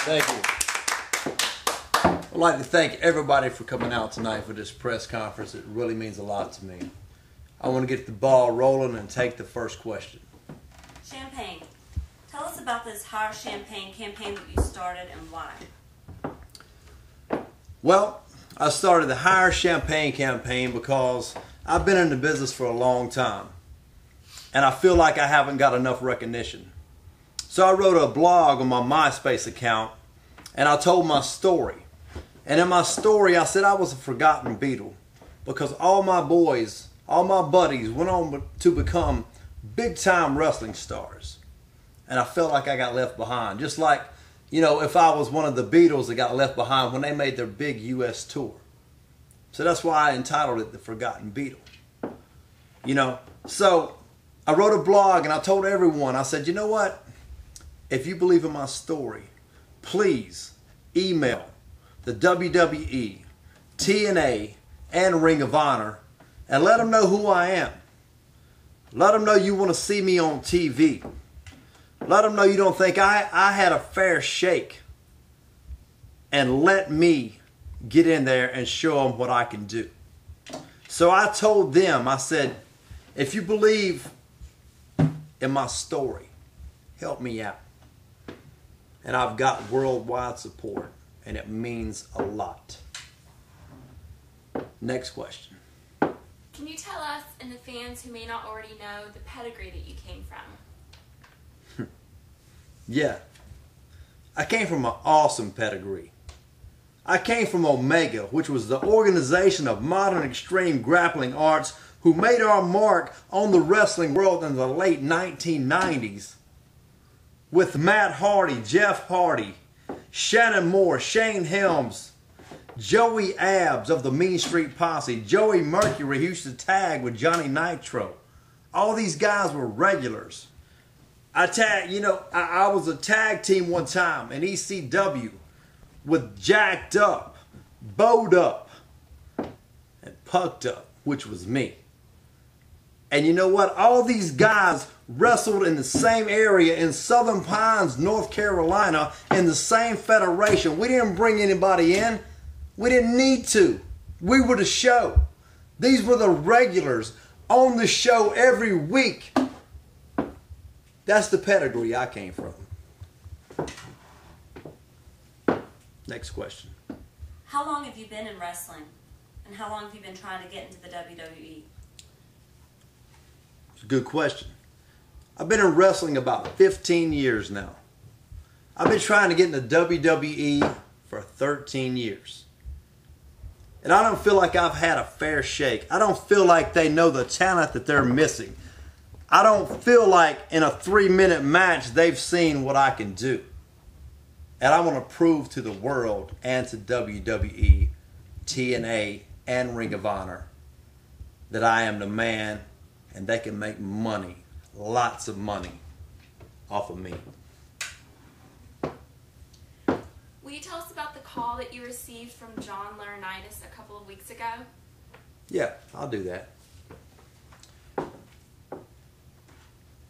Thank you. I'd like to thank everybody for coming out tonight for this press conference. It really means a lot to me. I want to get the ball rolling and take the first question. Cham-Pain, tell us about this Hire Cham-Pain campaign that you started and why. Well, I started the Hire Cham-Pain campaign because I've been in the business for a long time and I feel like I haven't got enough recognition. So I wrote a blog on my MySpace account and I told my story. And in my story I said I was a forgotten Beatle because all my boys, all my buddies went on to become big time wrestling stars. And I felt like I got left behind. Just like, you know, if I was one of the Beatles that got left behind when they made their big US tour. So that's why I entitled it The Forgotten Beatle. You know, so I wrote a blog and I told everyone, I said, you know what? If you believe in my story, please email the WWE, TNA, and Ring of Honor and let them know who I am. Let them know you want to see me on TV. Let them know you don't think I had a fair shake. And let me get in there and show them what I can do. So I told them, I said, if you believe in my story, help me out. And I've got worldwide support, and it means a lot. Next question. Can you tell us and the fans who may not already know the pedigree that you came from? Yeah. I came from an awesome pedigree. I came from Omega, which was the organization of modern extreme grappling arts who made our mark on the wrestling world in the late 1990s. With Matt Hardy, Jeff Hardy, Shannon Moore, Shane Helms, Joey Abs of the Mean Street Posse, Joey Mercury, who used to tag with Johnny Nitro. All these guys were regulars. I was a tag team one time in ECW with Jacked Up, Bowed Up, and Pucked Up, which was me. And you know what? All these guys wrestled in the same area in Southern Pines, North Carolina, in the same federation. We didn't bring anybody in. We didn't need to. We were the show. These were the regulars on the show every week. That's the pedigree I came from. Next question. How long have you been in wrestling? And how long have you been trying to get into the WWE? It's a good question. I've been in wrestling about 15 years now. I've been trying to get into WWE for 13 years. And I don't feel like I've had a fair shake. I don't feel like they know the talent that they're missing. I don't feel like in a 3-minute match they've seen what I can do. And I want to prove to the world and to WWE, TNA, and Ring of Honor that I am the man and they can make money, lots of money, off of me. Will you tell us about the call that you received from John Laurinaitis a couple of weeks ago? Yeah, I'll do that.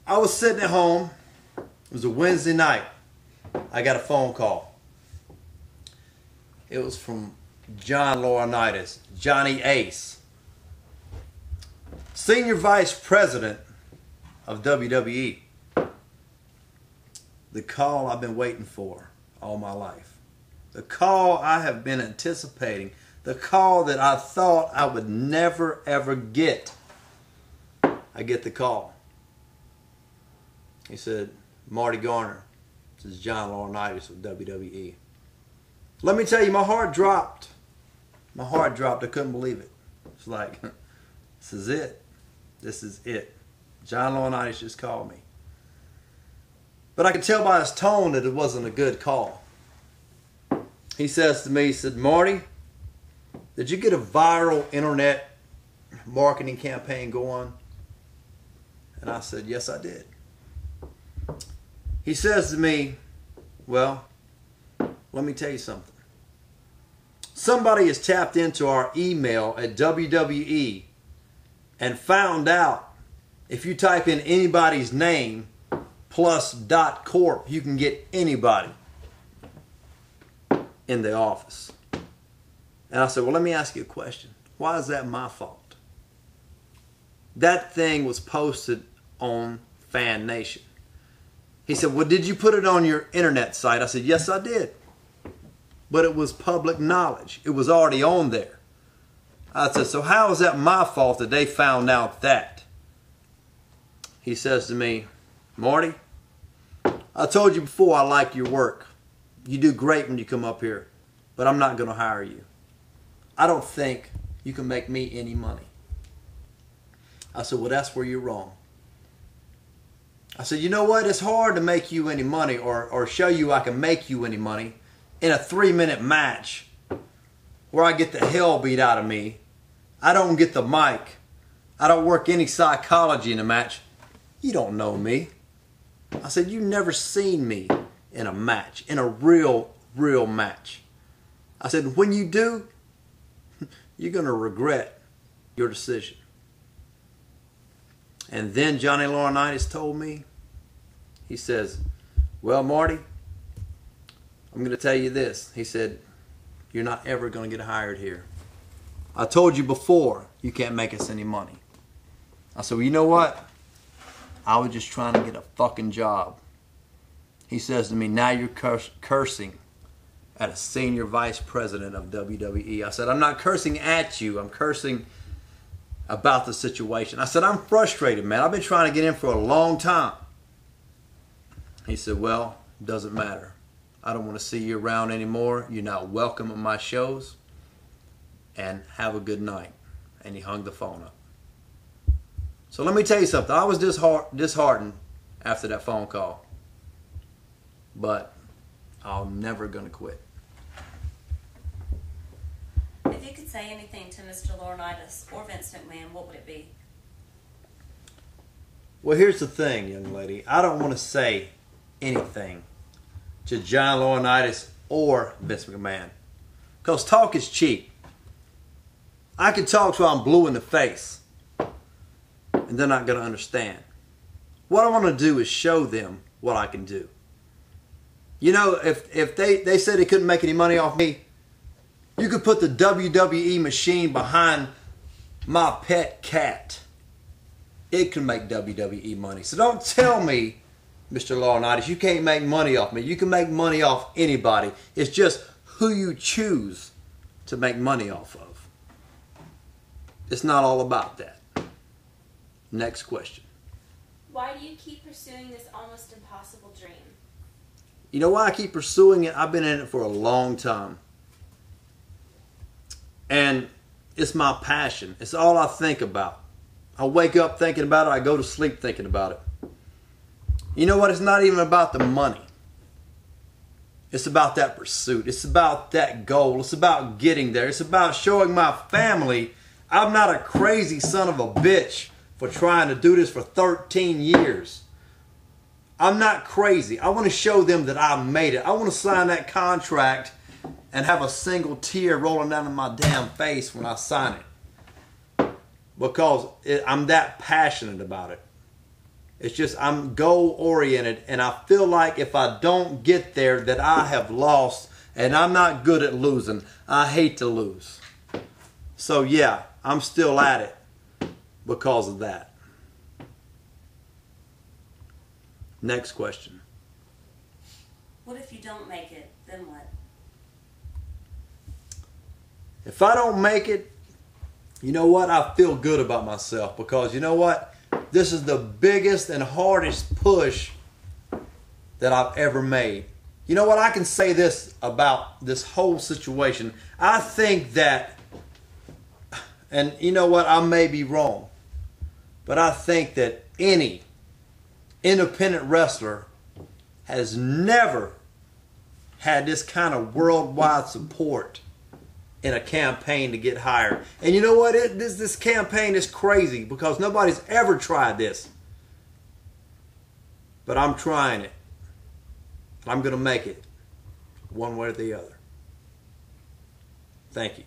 I was sitting at home. It was a Wednesday night. I got a phone call. It was from John Laurinaitis, Johnny Ace, Senior Vice President of WWE. The call I've been waiting for all my life. The call I have been anticipating. The call that I thought I would never ever get. I get the call. He said, Marty Garner, this is John Laurinaitis of WWE. Let me tell you, my heart dropped. My heart dropped. I couldn't believe it. It's like, this is it. This is it. John Laurinaitis just called me. But I could tell by his tone that it wasn't a good call. He says to me, he said, Marty, did you get a viral internet marketing campaign going? And I said, yes, I did. He says to me, well, let me tell you something. Somebody has tapped into our email at WWE and found out if you type in anybody's name plus .corp, you can get anybody. in the office. And I said, well, let me ask you a question. Why is that my fault? That thing was posted on Fan Nation. He said, well, did you put it on your internet site? I said, yes, I did. But it was public knowledge. It was already on there. I said, so how is that my fault that they found out that? He says to me, Marty, I told you before I like your work. You do great when you come up here, but I'm not going to hire you. I don't think you can make me any money. I said, well, that's where you're wrong. I said, you know what? It's hard to make you any money or show you I can make you any money in a 3-minute match where I get the hell beat out of me. I don't get the mic. I don't work any psychology in the match. You don't know me. I said, you've never seen me in a match, in a real match. I said, when you do, you're going to regret your decision. And then Johnny Laurinaitis told me, he says, well, Marty, I'm going to tell you this. He said, you're not ever going to get hired here. I told you before, you can't make us any money. I said, well, you know what? I was just trying to get a fucking job. He says to me, now you're cursing at a senior vice president of WWE. I said, I'm not cursing at you. I'm cursing about the situation. I said, I'm frustrated, man. I've been trying to get in for a long time. He said, well, it doesn't matter. I don't want to see you around anymore. You're not welcome at my shows. And have a good night. And he hung the phone up. So let me tell you something. I was disheartened after that phone call. But I'm never going to quit. If you could say anything to Mr. Laurinaitis or Vince McMahon, what would it be? Well, here's the thing, young lady. I don't want to say anything to John Laurinaitis or Vince McMahon. Because talk is cheap. I can talk till I'm blue in the face. And they're not going to understand. What I want to do is show them what I can do. You know, if they said they couldn't make any money off me, you could put the WWE machine behind my pet cat. It can make WWE money. So don't tell me, Mr. Laurinaitis, you can't make money off me. You can make money off anybody. It's just who you choose to make money off of. It's not all about that. Next question. Why do you keep pursuing this almost impossible dream? You know why I keep pursuing it? I've been in it for a long time. And it's my passion. It's all I think about. I wake up thinking about it. I go to sleep thinking about it. You know what? It's not even about the money. It's about that pursuit. It's about that goal. It's about getting there. It's about showing my family I'm not a crazy son of a bitch for trying to do this for 13 years. I'm not crazy. I want to show them that I made it. I want to sign that contract and have a single tear rolling down my damn face when I sign it. Because I'm that passionate about it. It's just I'm goal-oriented, and I feel like if I don't get there that I have lost, and I'm not good at losing. I hate to lose. So yeah, I'm still at it because of that. Next question. What if you don't make it? Then what? If I don't make it, you know what? I feel good about myself because you know what? This is the biggest and hardest push that I've ever made. You know what? I can say this about this whole situation. I think that, and you know what? I may be wrong, but I think that any independent wrestler has never had this kind of worldwide support in a campaign to get hired. And you know what? This campaign is crazy because nobody's ever tried this. But I'm trying it. I'm going to make it one way or the other. Thank you.